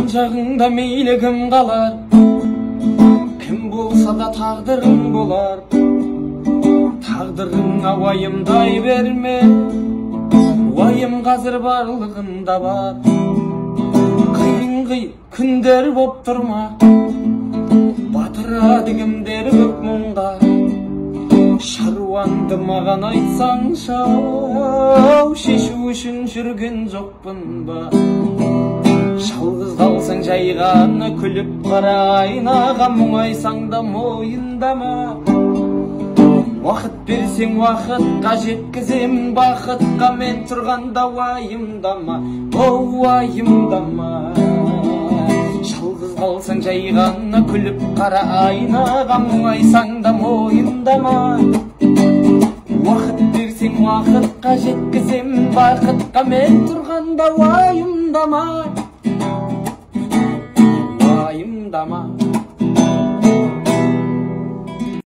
жан жағыңда мейлі кім қалар, кім болса да тағдырың болар. Тағдырыңа уайымдай берме, уайым қазір барлығында бар. Қиын күндер боп тұрма, батырады кімдер көп мұңға. Шаруанды маған айтсаңшы, шешу үшін жүрген жоқпын ба? Жалғыз қалсаң жай ғана күліп қара айнаға, мұңайсаң да мойындама. Уақыт берсең уақытқа жеткізем, бақытқа мен тұрғанда уайымдама, уайымдама. Жалғыз қалсаң жай ғана күліп қара айнаға, мұңайсаң да мойындама. Уақыт берсең уақытқа жеткізем, бақытқа мен тұрғанда уайымдама, уайымдама.